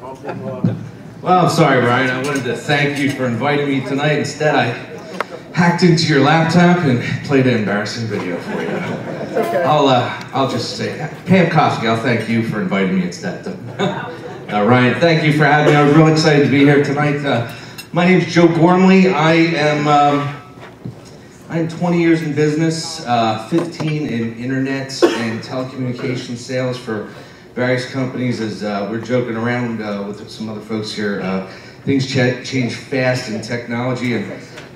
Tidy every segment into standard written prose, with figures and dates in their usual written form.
Well, I'm sorry, Ryan. I wanted to thank you for inviting me tonight. Instead, I hacked into your laptop and played an embarrassing video for you. Okay. I'll just say, Pam Kofsky, I'll thank you for inviting me instead. Ryan, thank you for having me. I was really excited to be here tonight. My name's Joe Gormley. I'm 20 years in business, 15 in internet and telecommunications sales for various companies. As we're joking around with some other folks here, things change fast in technology, and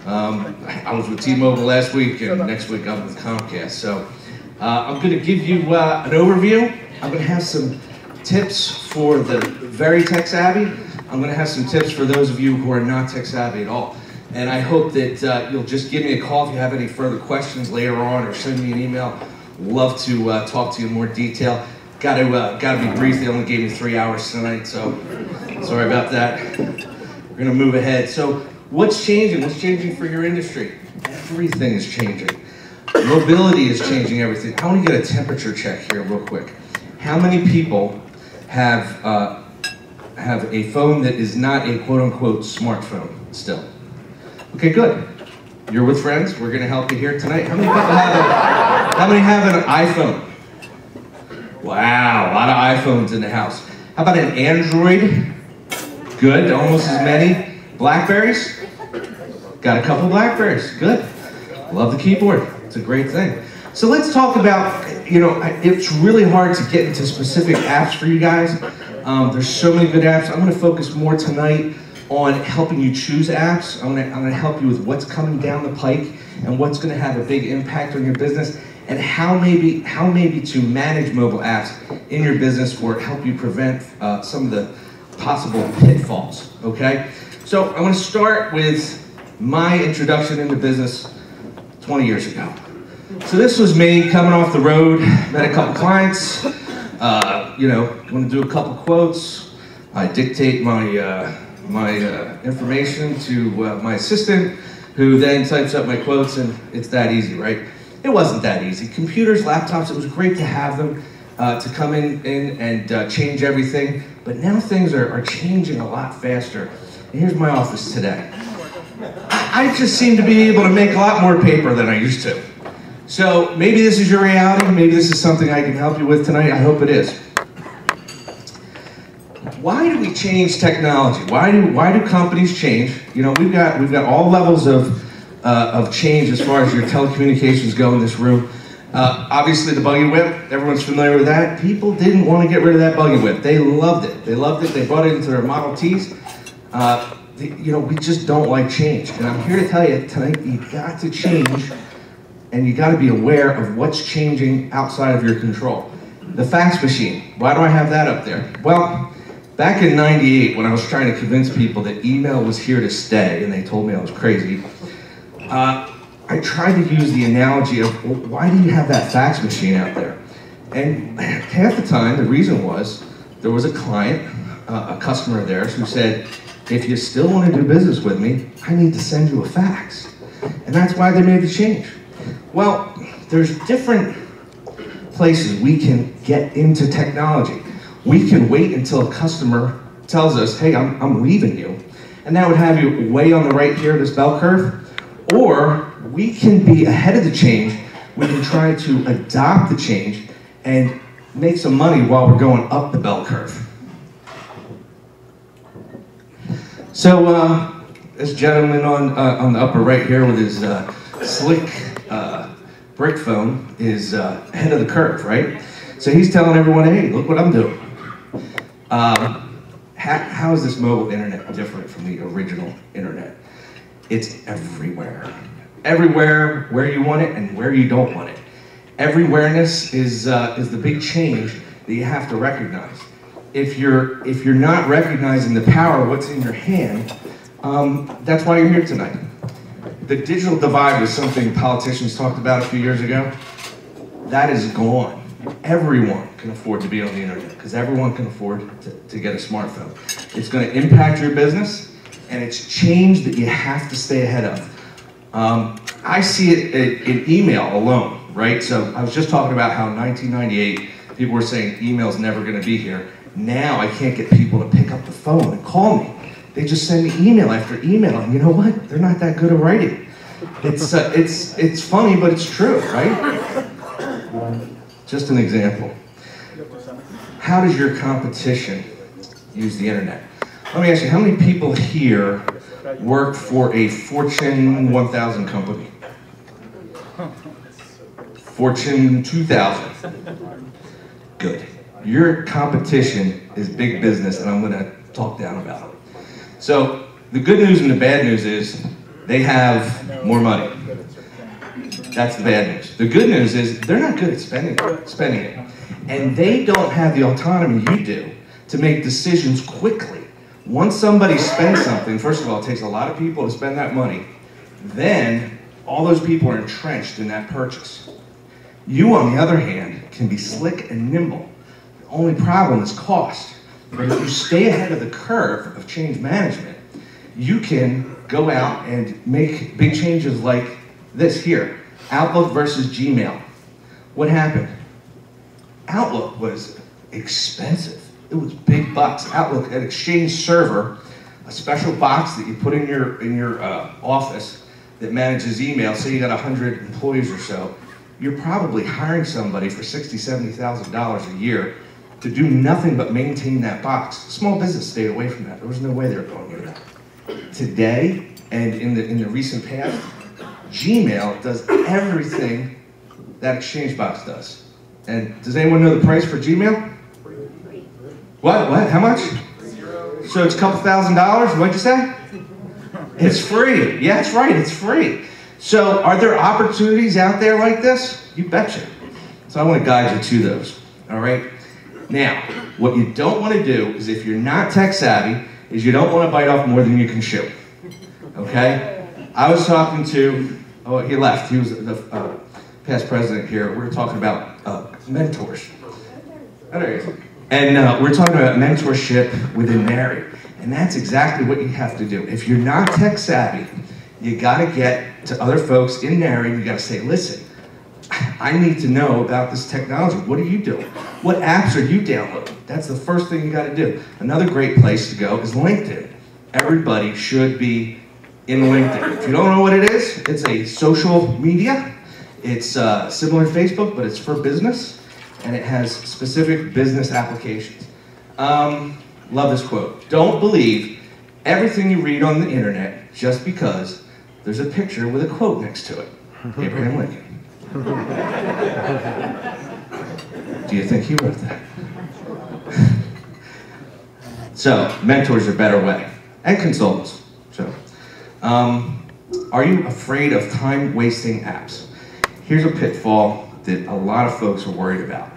I was with T-Mobile last week, and next week I'm with Comcast. So I'm going to give you an overview. I'm going to have some tips for the very tech savvy. I'm going to have some tips for those of you who are not tech savvy at all. And I hope that you'll just give me a call if you have any further questions later on, or send me an email. Love to talk to you in more detail. Got to be brief. They only gave me 3 hours tonight, so sorry about that. We're going to move ahead. So what's changing? What's changing for your industry? Everything is changing. Mobility is changing everything. I want to get a temperature check here real quick. How many people have a phone that is not a quote-unquote smartphone still? Okay, good. You're with friends. We're going to help you here tonight. How many people have an iPhone? Wow, a lot of iPhones in the house. How about an Android? Good, almost as many. Blackberries? Got a couple Blackberries. Good. Love the keyboard. It's a great thing. So let's talk about, it's really hard to get into specific apps for you guys. There's so many good apps. I'm going to focus more tonight on helping you choose apps. I'm going to help you with what's coming down the pike and what's going to have a big impact on your business, and how maybe to manage mobile apps in your business or help you prevent some of the possible pitfalls. Okay, so I want to start with my introduction into business 20 years ago. So this was me coming off the road, met a couple clients. Want to do a couple quotes. I dictate my information to my assistant, who then types up my quotes, and it's that easy, right? It wasn't that easy. Computers, laptops, it was great to have them to come in and change everything, but now things are changing a lot faster. And here's my office today. I just seem to be able to make a lot more paper than I used to. So maybe this is your reality, maybe this is something I can help you with tonight. I hope it is. Why do we change technology? Why do companies change? We've got all levels of change as far as your telecommunications go in this room. Obviously the buggy whip, everyone's familiar with that. People didn't want to get rid of that buggy whip. They loved it. They loved it. They brought it into their Model Ts. We just don't like change. And I'm here to tell you tonight, you got to change, and you got to be aware of what's changing outside of your control. The fax machine, why do I have that up there? Well, back in '98, when I was trying to convince people that email was here to stay, and they told me I was crazy, I tried to use the analogy of, well, why do you have that fax machine out there? And half the time, the reason was, there was a client, a customer of theirs, who said, if you still want to do business with me, I need to send you a fax. And that's why they made the change. Well, there's different places we can get into technology. We can wait until a customer tells us, hey, I'm leaving you. And that would have you way on the right here, this bell curve. Or we can be ahead of the change. We can try to adopt the change and make some money while we're going up the bell curve. So this gentleman on the upper right here with his slick brick phone is ahead of the curve, right? So he's telling everyone, hey, look what I'm doing. How is this mobile internet different from the original internet? It's everywhere. Everywhere where you want it and where you don't want it. Everywhereness is the big change that you have to recognize. If you're not recognizing the power of what's in your hand, that's why you're here tonight. The digital divide was something politicians talked about a few years ago. That is gone. Everyone can afford to be on the internet because everyone can afford to get a smartphone. It's going to impact your business, and it's change that you have to stay ahead of. I see it in email alone, right? So I was just talking about how in 1998, people were saying email's never going to be here. Now I can't get people to pick up the phone and call me. They just send me email after email, and you know what? They're not that good at writing. It's funny, but it's true, right? Just an example. How does your competition use the internet? Let me ask you, how many people here work for a Fortune 1000 company? Fortune 2000. Good. Your competition is big business, and I'm going to talk down about it. So the good news and the bad news is they have more money. That's the bad news. The good news is they're not good at spending it. And they don't have the autonomy you do to make decisions quickly. Once somebody spends something, first of all, it takes a lot of people to spend that money. Then all those people are entrenched in that purchase. You, on the other hand, can be slick and nimble. The only problem is cost. But if you stay ahead of the curve of change management, you can go out and make big changes like this here. Outlook versus Gmail. What happened? Outlook was expensive. It was big bucks. Outlook, an Exchange server, a special box that you put in your office that manages email. Say you got 100 employees or so. You're probably hiring somebody for $60,000, $70,000 a year to do nothing but maintain that box. Small business stayed away from that. There was no way they were going near that. Today, and in the recent past, Gmail does everything that Exchange box does. And does anyone know the price for Gmail? What? How much? So it's a couple $1,000s? What'd you say? It's free. Yeah, that's right, it's free. So are there opportunities out there like this? You betcha. So I want to guide you to those, all right? Now, what you don't want to do is, if you're not tech savvy, is you don't want to bite off more than you can chew, okay? I was talking to, oh, he left. He was the past president here. We were talking about mentors. Oh, there he is. And we're talking about mentorship within Mary. And that's exactly what you have to do. If you're not tech savvy, you got to get to other folks in Mary. You got to say, listen, I need to know about this technology. What are you doing? What apps are you downloading? That's the first thing you got to do. Another great place to go is LinkedIn. Everybody should be in LinkedIn. If you don't know what it is, it's a social media. It's similar to Facebook, but it's for business, and it has specific business applications. Love this quote. Don't believe everything you read on the internet just because there's a picture with a quote next to it. Abraham Lincoln. Do you think he wrote that? So, mentors are a better way. And consultants. So, are you afraid of time-wasting apps? Here's a pitfall that a lot of folks are worried about.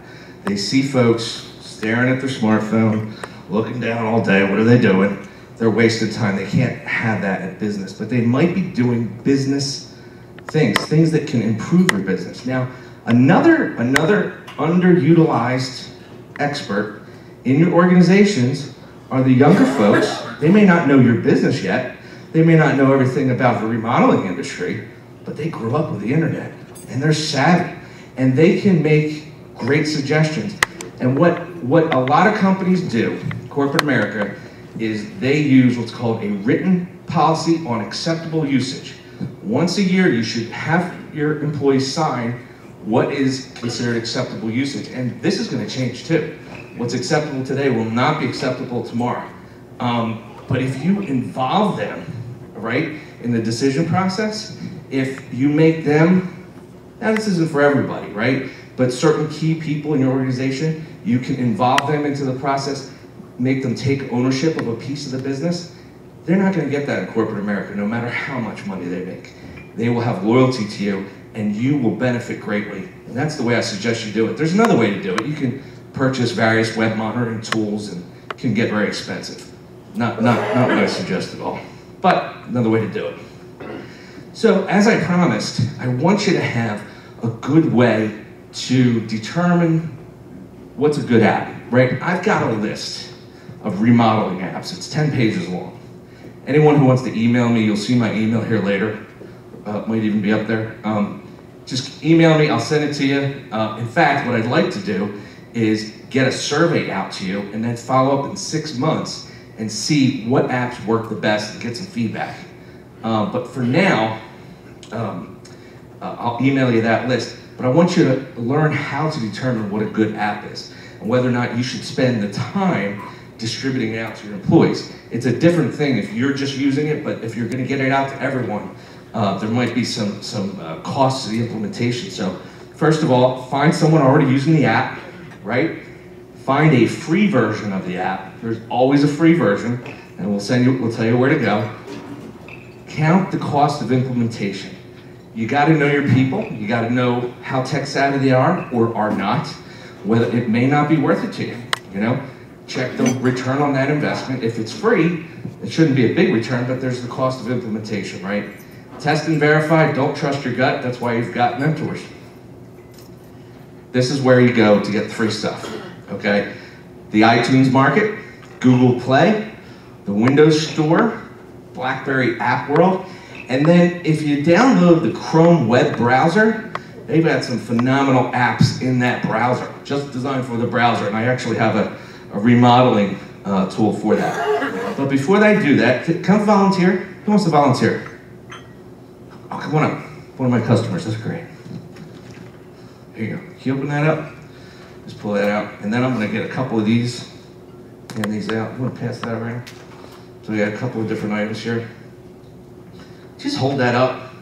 They see folks staring at their smartphone, looking down all day. What are they doing? They're wasting time. They can't have that in business, but they might be doing business things that can improve your business. Now, another underutilized expert in your organizations are the younger folks. They may not know your business yet. They may not know everything about the remodeling industry, but they grew up with the internet, and they're savvy, and they can make great suggestions. And what a lot of companies do, corporate America, is they use what's called a written policy on acceptable usage. Once a year, you should have your employees sign what is considered acceptable usage. And this is going to change too. What's acceptable today will not be acceptable tomorrow. But if you involve them, right, in the decision process, if you make them, now this isn't for everybody, right? But certain key people in your organization, you can involve them into the process, make them take ownership of a piece of the business. They're not going to get that in corporate America, no matter how much money they make. They will have loyalty to you, and you will benefit greatly. And that's the way I suggest you do it. There's another way to do it. You can purchase various web monitoring tools, and it can get very expensive. Not what I suggest at all, but another way to do it. So, as I promised, I want you to have a good way to determine what's a good app, right? I've got a list of remodeling apps. It's 10 pages long. Anyone who wants to email me, you'll see my email here later. Might even be up there. Just email me, I'll send it to you. In fact, what I'd like to do is get a survey out to you and then follow up in 6 months and see what apps work the best and get some feedback. But for now, I'll email you that list, but I want you to learn how to determine what a good app is and whether or not you should spend the time distributing it out to your employees. It's a different thing if you're just using it, but if you're gonna get it out to everyone, there might be some costs to the implementation. So first of all, find someone already using the app, right? Find a free version of the app. There's always a free version, and we'll tell you where to go. Count the cost of implementation. You gotta know your people. You gotta know how tech savvy they are or are not. Whether it may not be worth it to you, you know? Check the return on that investment. If it's free, it shouldn't be a big return, but there's the cost of implementation, right? Test and verify, don't trust your gut. That's why you've got mentors. This is where you go to get the free stuff, okay? The iTunes Market, Google Play, the Windows Store, BlackBerry App World, and then if you download the Chrome web browser, they've got some phenomenal apps in that browser, just designed for the browser, and I actually have a remodeling tool for that. But before I do that, come volunteer. Who wants to volunteer? Oh, come on up. One of my customers, that's great. Here you go. Can you open that up? Just pull that out. And then I'm gonna get a couple of these, hand these out. You wanna pass that around? So we got a couple of different items here. Just hold that up.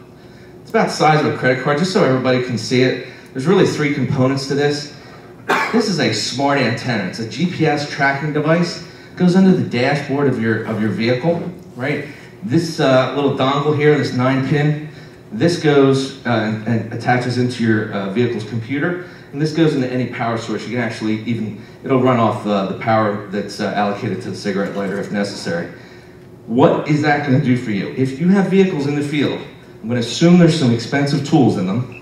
It's about the size of a credit card, just so everybody can see it. There's really 3 components to this. This is a smart antenna. It's a GPS tracking device. It goes under the dashboard of your vehicle, right? This little dongle here, this 9-pin, this goes and attaches into your vehicle's computer, and this goes into any power source. You can actually it'll run off the power that's allocated to the cigarette lighter if necessary. What is that going to do for you? If you have vehicles in the field, I'm going to assume there's some expensive tools in them.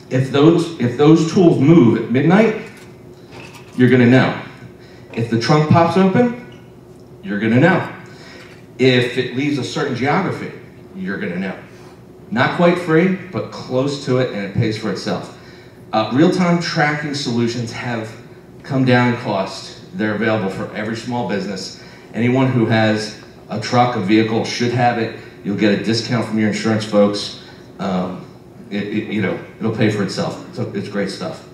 If those tools move at midnight, you're going to know. If the trunk pops open, you're going to know. If it leaves a certain geography, you're going to know. Not quite free, but close to it, and it pays for itself. Real-time tracking solutions have come down in cost. They're available for every small business. Anyone who has a truck, a vehicle, should have it. You'll get a discount from your insurance folks. It'll pay for itself. So it's great stuff.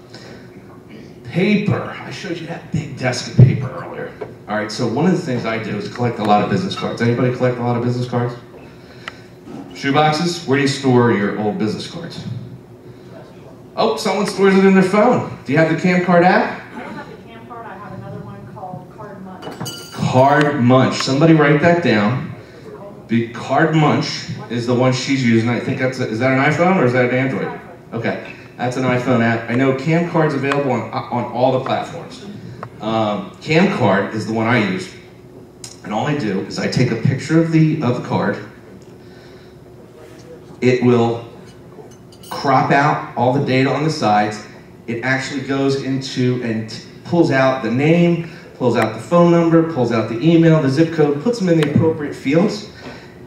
Paper. I showed you that big desk of paper earlier. All right, so one of the things I do is collect a lot of business cards. Anybody collect a lot of business cards? Shoe boxes? Where do you store your old business cards? Oh, someone stores it in their phone. Do you have the CamCard app? I don't have the CamCard. I have another one called Card Munch. Card Munch. Somebody write that down. The Card Munch is the one she's using. I think is that an iPhone or is that an Android? Okay, that's an iPhone app. I know CamCard's available on all the platforms. CamCard is the one I use. And all I do is I take a picture of the card. It will crop out all the data on the sides. It actually goes into and pulls out the name, pulls out the phone number, pulls out the email, the zip code, puts them in the appropriate fields,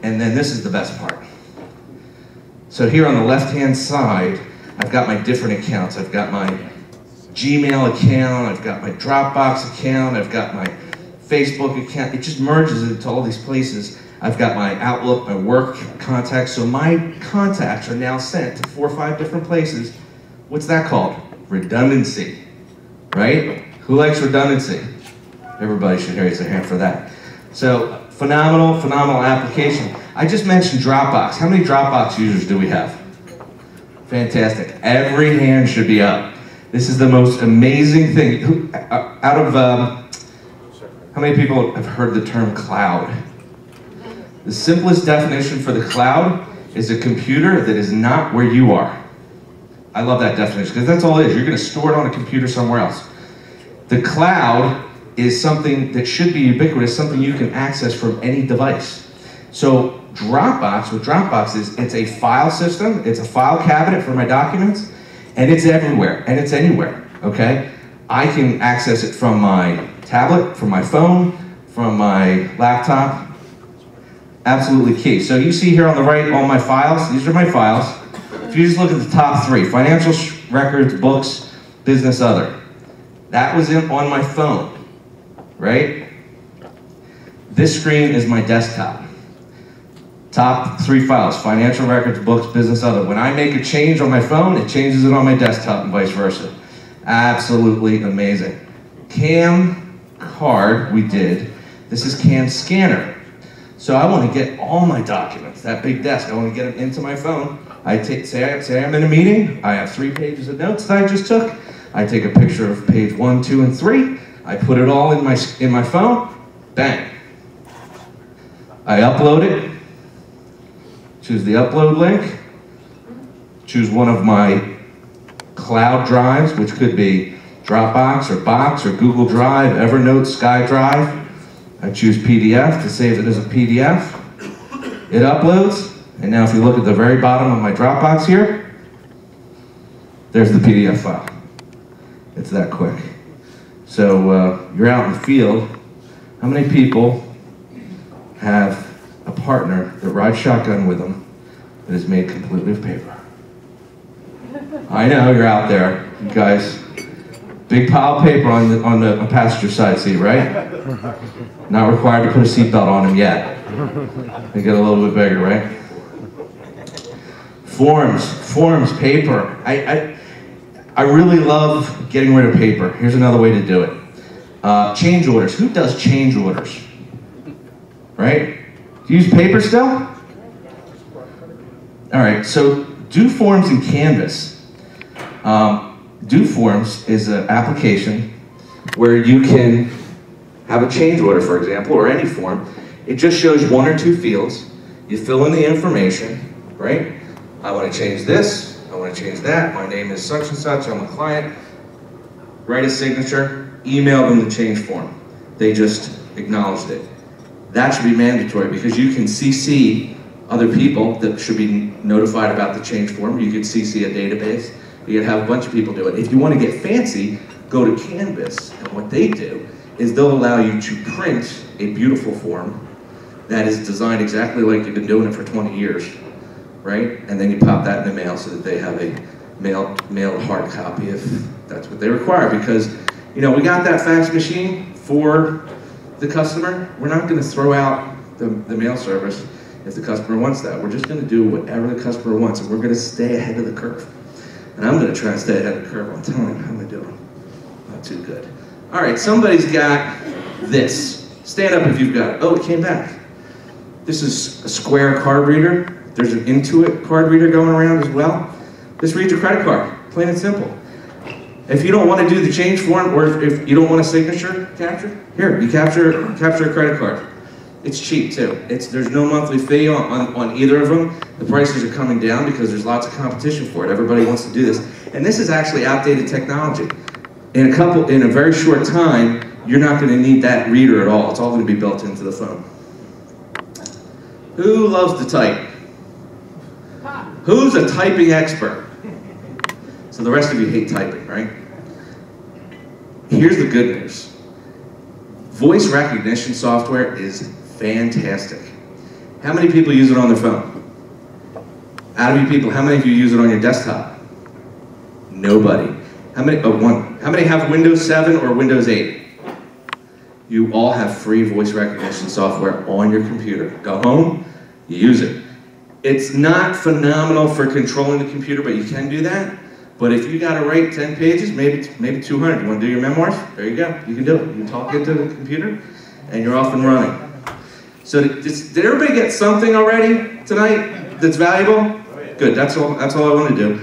and then this is the best part. So here on the left-hand side, I've got my different accounts. I've got my Gmail account, I've got my Dropbox account, I've got my Facebook account. It just merges into all these places. I've got my Outlook, my work contacts, so my contacts are now sent to 4 or 5 different places. What's that called? Redundancy, right? Who likes redundancy? Everybody should raise their hand for that. So, phenomenal application. I just mentioned Dropbox. How many Dropbox users do we have? Fantastic. Every hand should be up. This is the most amazing thing. How many people have heard the term cloud? The simplest definition for the cloud is a computer that is not where you are. I love that definition because that's all it is. You're going to store it on a computer somewhere else. The cloud is something that should be ubiquitous, something you can access from any device. So Dropbox, what Dropbox is, it's a file system, it's a file cabinet for my documents, and it's everywhere, and it's anywhere, okay? I can access it from my tablet, from my phone, from my laptop. Absolutely key. So you see here on the right all my files. These are my files. If you just look at the top 3, financial records, books, business other. That was on my phone, right? This screen is my desktop. Top 3 files, financial records, books, business other. When I make a change on my phone, it changes it on my desktop and vice versa. Absolutely amazing. Cam card, we did. This is Cam scanner. So I want to get all my documents, that big desk, I want to get them into my phone. Say I'm in a meeting, I have 3 pages of notes that I just took. I take a picture of page 1, 2, and 3. I put it all in my phone, bang. I upload it, choose the upload link, choose one of my cloud drives, which could be Dropbox or Box or Google Drive, Evernote, SkyDrive. I choose PDF to save it as a PDF. It uploads, and now if you look at the very bottom of my Dropbox here, there's the PDF file. It's that quick. So you're out in the field. How many people have a partner that rides shotgun with them that is made completely of paper? I know you're out there, you guys. Big pile of paper on the passenger side seat, right? Not required to put a seatbelt on them yet. They get a little bit bigger, right? Forms, paper. I really love getting rid of paper. Here's another way to do it. Change orders. Who does change orders? Right? Do you use paper still? All right, so do forms in Canvas. Do Forms is an application where you can have a change order, for example, or any form. It just shows 1 or 2 fields. You fill in the information, right? I want to change this, I want to change that, my name is such and such, I'm a client. Write a signature, email them the change form. They just acknowledged it. That should be mandatory because you can CC other people that should be notified about the change form. You could CC a database. You can have a bunch of people do it. If you want to get fancy, go to Canvas, and what they do is they'll allow you to print a beautiful form that is designed exactly like you've been doing it for 20 years, right? And then you pop that in the mail so that they have a mailed hard copy if that's what they require. Because, you know, we got that fax machine for the customer. We're not going to throw out the mail service if the customer wants that. We're just going to do whatever the customer wants, and we're going to stay ahead of the curve. And I'm going to try and stay ahead of the curve. I'm telling you, how am I doing? Not too good. All right, somebody's got this. Stand up if you've got it. Oh, it came back. This is a Square card reader. There's an Intuit card reader going around as well. This reads your credit card, plain and simple. If you don't want to do the change form, or if you don't want a signature capture, here, you capture a credit card. It's cheap too. There's no monthly fee on either of them. The prices are coming down because there's lots of competition for it. Everybody wants to do this. And this is actually outdated technology. In a very short time, you're not going to need that reader at all. It's all going to be built into the phone. Who loves to type? Who's a typing expert? So the rest of you hate typing, right? Here's the good news. Voice recognition software is fantastic. How many people use it on their phone? Out of you people, how many of you use it on your desktop? Nobody. How many? Oh, one. How many have Windows 7 or Windows 8? You all have free voice recognition software on your computer. Go home, you use it. It's not phenomenal for controlling the computer, but you can do that. But if you got to write 10 pages, maybe 200. You want to do your memoirs? There you go. You can do it. You can talk into the computer, and you're off and running. So did everybody get something already tonight that's valuable? Good. That's all I want to do.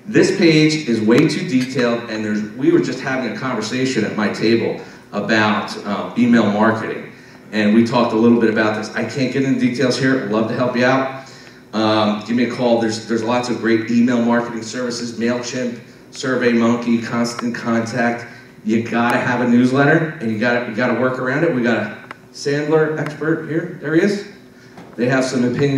This page is way too detailed, and we were just having a conversation at my table about email marketing, and we talked a little bit about this. I can't get into details here. I'd love to help you out. Give me a call. There's lots of great email marketing services: MailChimp, SurveyMonkey, Constant Contact. You gotta have a newsletter, and you gotta work around it. We got a Sandler expert here. There he is. They have some opinions.